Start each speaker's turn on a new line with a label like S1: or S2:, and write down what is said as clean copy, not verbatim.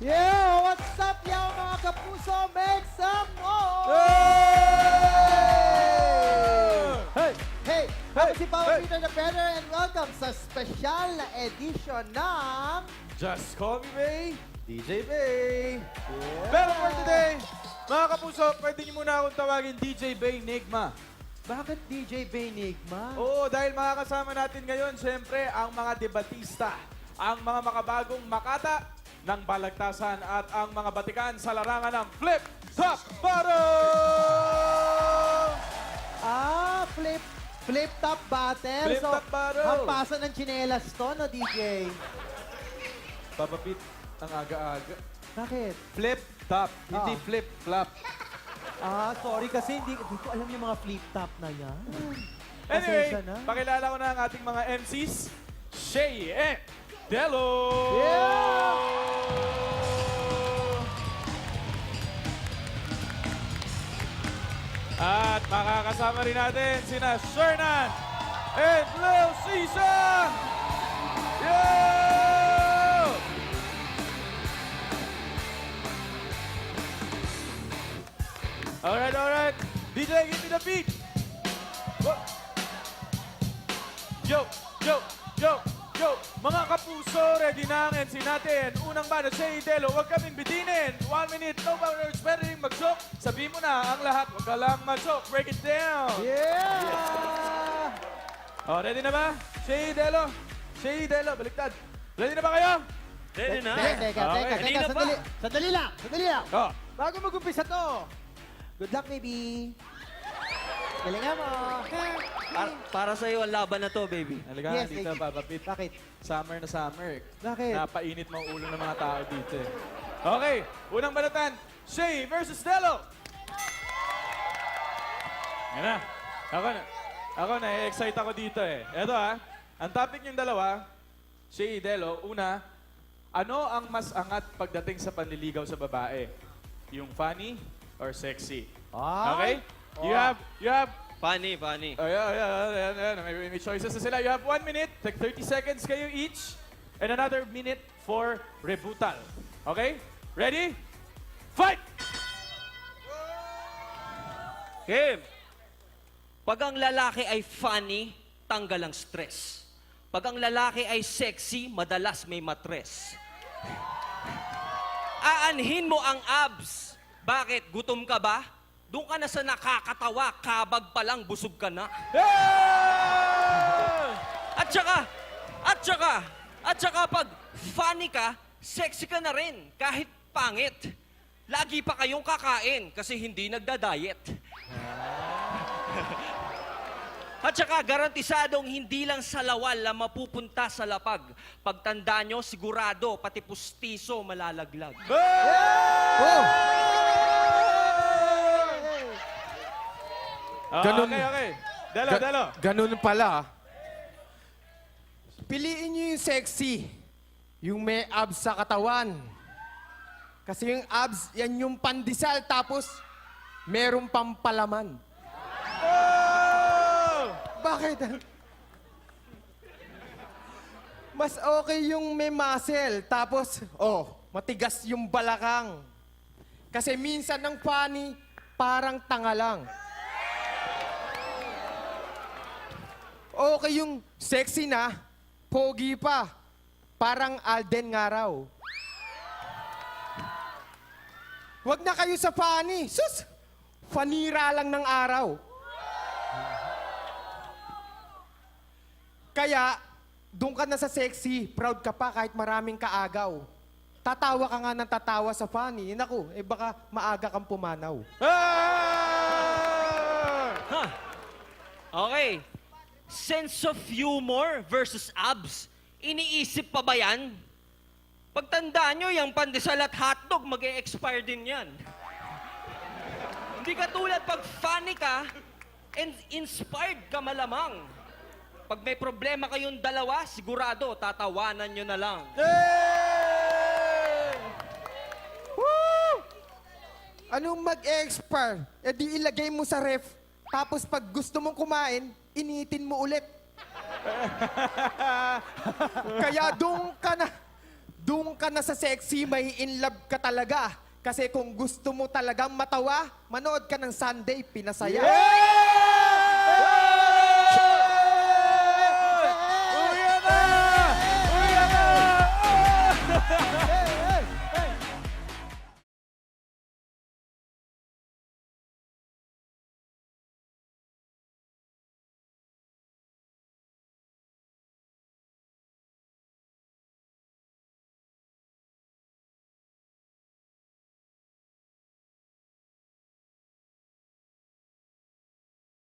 S1: Yeah! What's up, y'all mga kapuso? Make some noise! Hey! Hey! Ako si Power Peter the Better and welcome sa special na edition ng...
S2: Just Call Me Bay, DJ Bay.
S1: Yeah.
S2: Pero for today, mga kapuso, pwede niyo muna akong tawagin DJ Bay Nigma.
S1: Bakit DJ Benigma?
S2: Oo, dahil makakasama natin ngayon, siyempre, ang mga debatista, ang mga makabagong makata ng balagtasan at ang mga batikan sa larangan ng Flip Top Battle!
S1: Flip top battle.
S2: Flip top battle.
S1: Hampasan ng tsinelas to, no, DJ?
S2: Papapit ang aga-aga.
S1: Bakit?
S2: Flip top, hindi
S1: Ah.
S2: flip flop.
S1: Sorry kasi hindi ko alam yung mga flip top na yan.
S2: Anyway,
S1: Pasensya na.
S2: pakilala ko na ang ating mga MCs, Shay and Delo! At makakasama rin natin sina Shernan and Lil Caesar! Yo! Alright. DJ, give me the beat! Whoa. Yo! Mga kapuso, ready na ang MC natin. Unang banda, Shay Delo, huwag kaming bitinin. 1 minute, no boundaries, pwede rin mag-shock. Sabi mo na ang lahat, huwag ka lang mag-shock. Break it down!
S1: Yeah!
S2: Oh, ready na ba? Shay Delo, baliktad. Ready na ba kayo?
S3: Ready na?
S1: Teka,
S3: Kanina pa.
S1: sandali lang.
S2: Oh.
S1: Bago mag-umpisa to, good luck, baby. Galingan mo.
S3: Para sa'yo, ang laban na to, baby.
S2: Halika,
S1: Yes,
S2: dito,
S1: thank you.
S2: papapit.
S1: Bakit?
S2: Summer na summer.
S1: Bakit?
S2: Napainit mo ang ulo ng mga tao dito eh. Okay, unang balatan, Shay versus Delo. Yan na. Ako na-excite ako dito eh. Eto ang topic yung dalawa, Shay, Delo, una, ano ang mas angat pagdating sa panliligaw sa babae? Yung funny or sexy? Okay? You have
S3: Funny.
S2: Ayan. May choices na sila. You have 1 minute, take 30 seconds kayo each, and another minute for rebuttal. Okay? Ready? Fight!
S3: Kim, pag ang lalaki ay funny, tanggal ang stress. Pag ang lalaki ay sexy, madalas may matres. Aanhin mo ang abs. Bakit? Gutom ka ba? Doon ka na sa nakakatawa, kabag pa lang, busog ka na.
S2: Yeah!
S3: At saka pag funny ka, sexy ka na rin, kahit pangit. Lagi pa kayong kakain kasi hindi nagda-diet. At saka garantisadong hindi lang sa lawal na mapupunta sa lapag. Pagtanda nyo, sigurado, pati pustiso malalaglag.
S2: Ganun.
S4: Ganun.
S2: Okay. Delo.
S4: Ganun pala. Piliin niyo yung sexy. Yung may abs sa katawan. Kasi yung abs, yan yung pandesal. Tapos, merong pampalaman.
S2: Oh!
S4: Bakit? Mas okay yung may muscle. Tapos, matigas yung balakang. Kasi minsan ng funny, parang tanga lang. Okay yung sexy na, pogi pa. Parang Alden nga raw. Huwag na kayo sa funny. Sus! Fanira lang ng araw. Kaya, doon ka na sa sexy, proud ka pa kahit maraming kaagaw. Tatawa ka nga ng tatawa sa funny. Naku, baka maaga kang pumanaw.
S2: Ah!
S3: Okay. Sense of humor versus abs. Iniisip pa ba yan? Pagtandaan nyo, yung pandesal at hotdog, mag-e-expire din yan. Hindi katulad pag funny ka and inspired ka malamang. Pag may problema kayong dalawa, sigurado, tatawanan nyo na lang.
S2: Hey!
S4: Woo! Anong mag-expire? Di ilagay mo sa ref. Tapos pag gusto mong kumain, initin mo ulit. Kaya Doon ka na sa sexy, may in love ka talaga. Kasi kung gusto mo talagang matawa, manood ka ng Sunday Pinasaya.